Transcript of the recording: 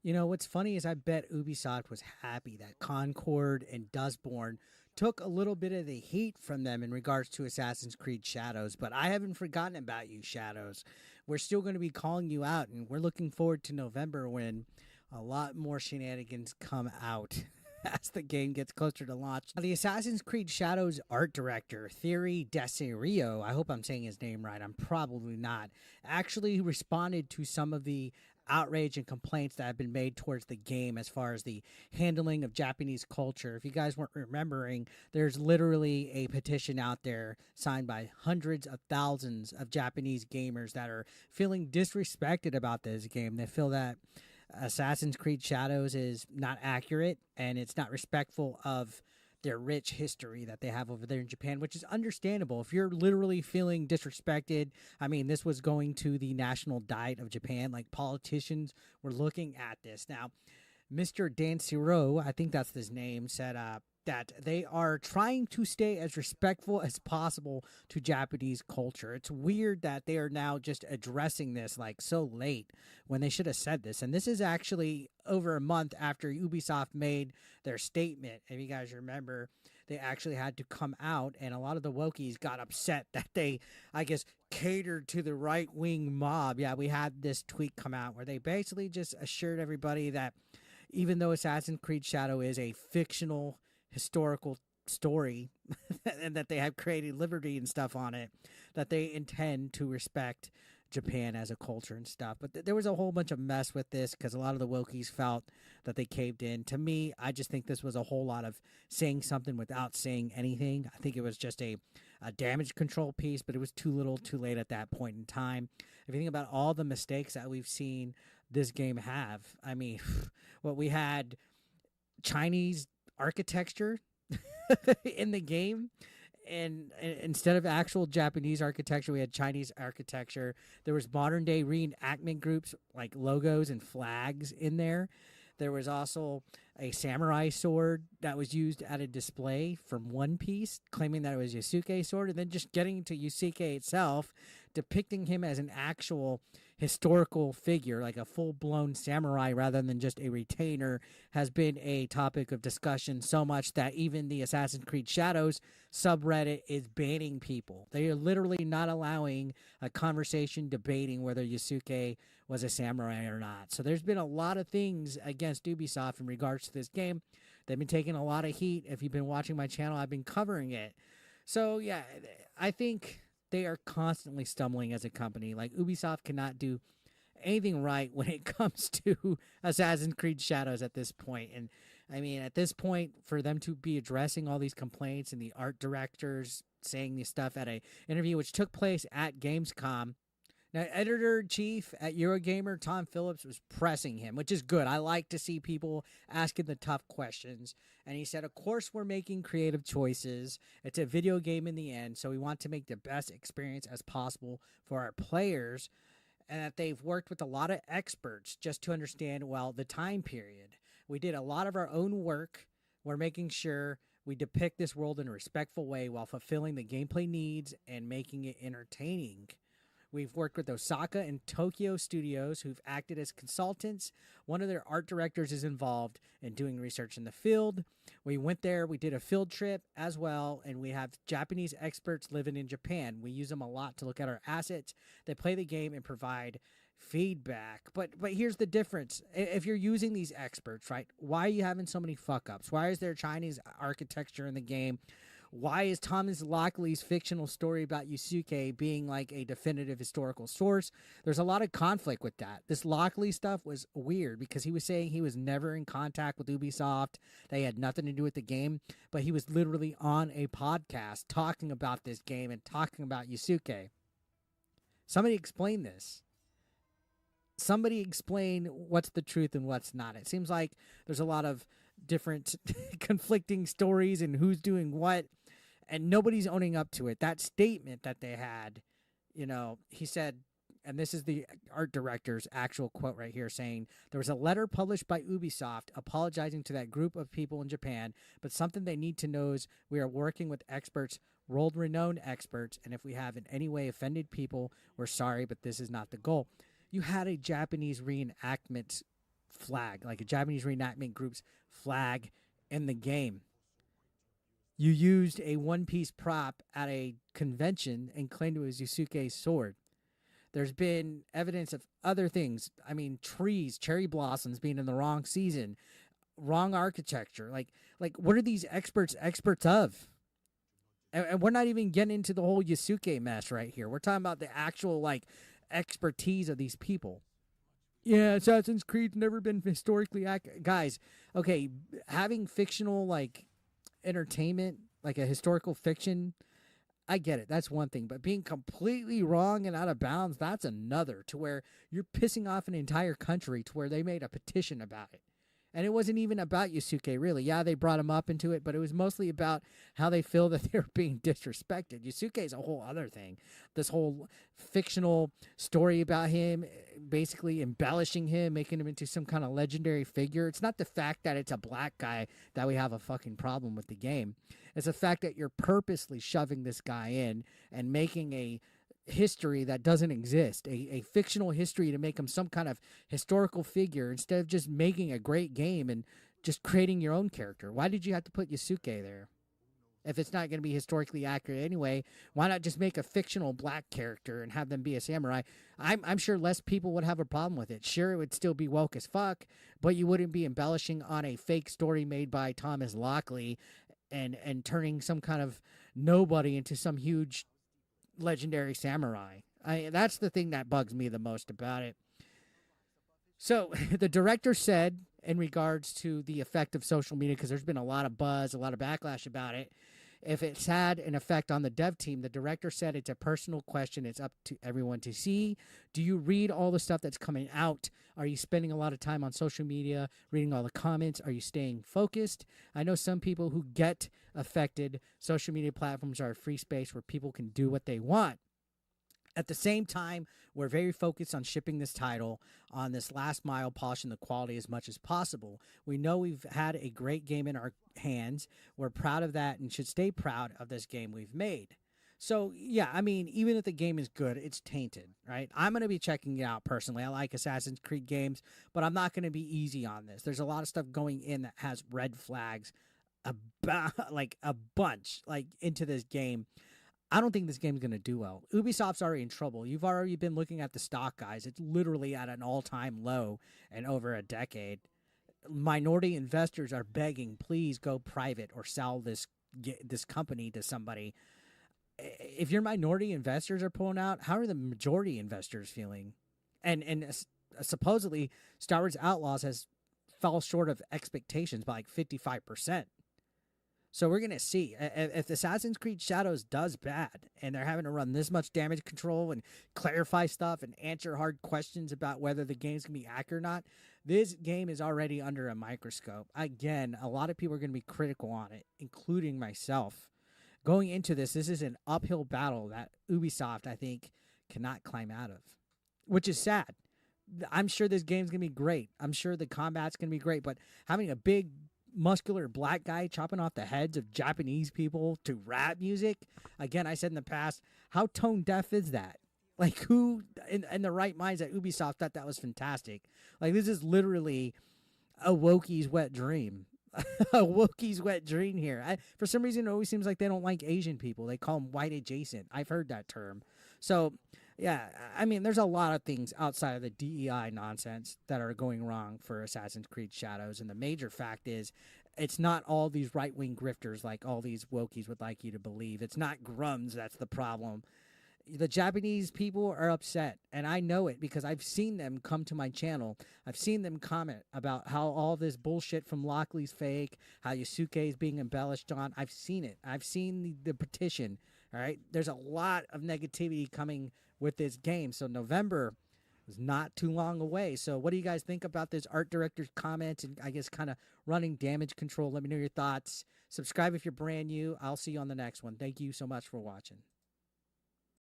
You know, what's funny is I bet Ubisoft was happy that Concord and Dustborn took a little bit of the heat from them in regards to Assassin's Creed Shadows, but I haven't forgotten about you, Shadows. We're still going to be calling you out, and we're looking forward to November when a lot more shenanigans come out. As the game gets closer to launch. The Assassin's Creed Shadows art director, Thierry Dansereau, I hope I'm saying his name right, I'm probably not, actually responded to some of the outrage and complaints that have been made towards the game as far as the handling of Japanese culture. If you guys weren't remembering, there's literally a petition out there signed by hundreds of thousands of Japanese gamers that are feeling disrespected about this game. They feel that Assassin's Creed Shadows is not accurate and it's not respectful of their rich history that they have over there in Japan, which is understandable. If you're literally feeling disrespected, I mean, this was going to the national diet of Japan. Like, politicians were looking at this. Now, Mr. Dansereau, I think that's his name, said that they are trying to stay as respectful as possible to Japanese culture. It's weird that they are now just addressing this like so late when they should have said this. And this is actually over a month after Ubisoft made their statement. If you guys remember, they actually had to come out, and a lot of the wokies got upset that they, I guess, catered to the right wing mob. Yeah, we had this tweet come out where they basically just assured everybody that even though Assassin's Creed Shadow is a fictional historical story and that they have created liberty and stuff on it, that they intend to respect Japan as a culture and stuff. But there was a whole bunch of mess with this because a lot of the wokies felt that they caved in. To me, I just think this was a whole lot of saying something without saying anything. I think it was just a damage control piece, but it was too little too late at that point in time. If you think about all the mistakes that we've seen this game have, I mean, what we had, Chinese architecture in the game, and instead of actual Japanese architecture, we had Chinese architecture. There was modern day reenactment groups like logos and flags in there. There was also a samurai sword that was used at a display from One Piece, claiming that it was Yasuke's sword, and then just getting to Yasuke itself, depicting him as an actual historical figure, like a full-blown samurai rather than just a retainer, has been a topic of discussion so much that even the Assassin's Creed Shadows subreddit is banning people. They are literally not allowing a conversation debating whether Yasuke was a samurai or not. So there's been a lot of things against Ubisoft in regards to this game. They've been taking a lot of heat. If you've been watching my channel, I've been covering it. So yeah, I think they are constantly stumbling as a company. Like, Ubisoft cannot do anything right when it comes to Assassin's Creed Shadows at this point. And I mean, at this point, for them to be addressing all these complaints and the art directors saying this stuff at a interview which took place at Gamescom. Now, editor-in-chief at Eurogamer, Tom Phillips, was pressing him, which is good. I like to see people asking the tough questions. And he said, of course, we're making creative choices. It's a video game in the end, so we want to make the best experience as possible for our players. And that they've worked with a lot of experts just to understand, well, the time period. We did a lot of our own work. We're making sure we depict this world in a respectful way while fulfilling the gameplay needs and making it entertaining. We've worked with Osaka and Tokyo studios who've acted as consultants. One of their art directors is involved in doing research in the field. We went there, we did a field trip as well, and we have Japanese experts living in Japan. We use them a lot to look at our assets. They play the game and provide feedback. But here's the difference. If you're using these experts, right, why are you having so many fuck-ups? Why is there Chinese architecture in the game? Why is Thomas Lockley's fictional story about Yasuke being like a definitive historical source? There's a lot of conflict with that. This Lockley stuff was weird because he was saying he was never in contact with Ubisoft. They had nothing to do with the game, but he was literally on a podcast talking about this game and talking about Yasuke. Somebody explain this. Somebody explain what's the truth and what's not. It seems like there's a lot of different conflicting stories and who's doing what, and nobody's owning up to it. That statement that they had, you know, he said, and this is the art director's actual quote right here, saying, there was a letter published by Ubisoft apologizing to that group of people in Japan, but something they need to know is we are working with experts, world-renowned experts, and if we have in any way offended people, we're sorry, but this is not the goal. You had a Japanese reenactment flag, like a Japanese reenactment group's flag in the game. You used a one-piece prop at a convention and claimed it was Yasuke's sword. There's been evidence of other things. I mean, trees, cherry blossoms being in the wrong season, wrong architecture. Like what are these experts of? And we're not even getting into the whole Yasuke mess right here. We're talking about the actual like expertise of these people. Yeah, Assassin's Creed's never been historically accurate. Guys, okay, having fictional like entertainment, like a historical fiction, I get it. That's one thing. But being completely wrong and out of bounds, that's another. To where you're pissing off an entire country to where they made a petition about it. And it wasn't even about Yasuke, really. Yeah, they brought him up into it, but it was mostly about how they feel that they're being disrespected. Yasuke is a whole other thing. This whole fictional story about him, basically embellishing him, making him into some kind of legendary figure. It's not the fact that it's a black guy that we have a fucking problem with the game. It's the fact that you're purposely shoving this guy in and making a history that doesn't exist, a fictional history to make him some kind of historical figure instead of just making a great game and just creating your own character. Why did you have to put Yasuke there? If it's not going to be historically accurate anyway, why not just make a fictional black character and have them be a samurai? I'm sure less people would have a problem with it. Sure, it would still be woke as fuck, but you wouldn't be embellishing on a fake story made by Thomas Lockley and turning some kind of nobody into some huge legendary samurai. That's the thing that bugs me the most about it. So the director said in regards to the effect of social media, because there's been a lot of buzz, a lot of backlash about it, if it's had an effect on the dev team, the director said it's a personal question. It's up to everyone to see. Do you read all the stuff that's coming out? Are you spending a lot of time on social media, reading all the comments? Are you staying focused? I know some people who get affected. Social media platforms are a free space where people can do what they want. At the same time, we're very focused on shipping this title on this last mile, polishing the quality as much as possible. We know we've had a great game in our hands. We're proud of that and should stay proud of this game we've made. So, yeah, I mean, even if the game is good, it's tainted, right? I'm going to be checking it out personally. I like Assassin's Creed games, but I'm not going to be easy on this. There's a lot of stuff going in that has red flags, like a bunch, like into this game. I don't think this game's going to do well. Ubisoft's already in trouble. You've already been looking at the stock, guys. It's literally at an all-time low in over a decade. Minority investors are begging, please go private or sell this company to somebody. If your minority investors are pulling out, how are the majority investors feeling? And supposedly, Star Wars Outlaws has fell short of expectations by like 55%. So we're going to see. If Assassin's Creed Shadows does bad and they're having to run this much damage control and clarify stuff and answer hard questions about whether the game's going to be accurate or not, this game is already under a microscope. Again, a lot of people are going to be critical on it, including myself. Going into this is an uphill battle that Ubisoft, I think, cannot climb out of, which is sad. I'm sure this game's going to be great. I'm sure the combat's going to be great, but having a big muscular black guy chopping off the heads of Japanese people to rap music. Again, I said in the past, how tone deaf is that? Like, who in the right minds at Ubisoft thought that was fantastic? Like, this is literally a Wokie's wet dream. A Wokie's wet dream here. For some reason, it always seems like they don't like Asian people. They call them white adjacent. I've heard that term. So, yeah, I mean, there's a lot of things outside of the DEI nonsense that are going wrong for Assassin's Creed Shadows. And the major fact is it's not all these right-wing grifters like all these wokies would like you to believe. It's not grums that's the problem. The Japanese people are upset, and I know it because I've seen them come to my channel. I've seen them comment about how all this bullshit from Lockley's fake, how Yasuke is being embellished on. I've seen it. I've seen the petition. All right, there's a lot of negativity coming with this game. So November is not too long away. So what do you guys think about this art director's comments and I guess kind of running damage control? Let me know your thoughts. Subscribe if you're brand new. I'll see you on the next one. Thank you so much for watching.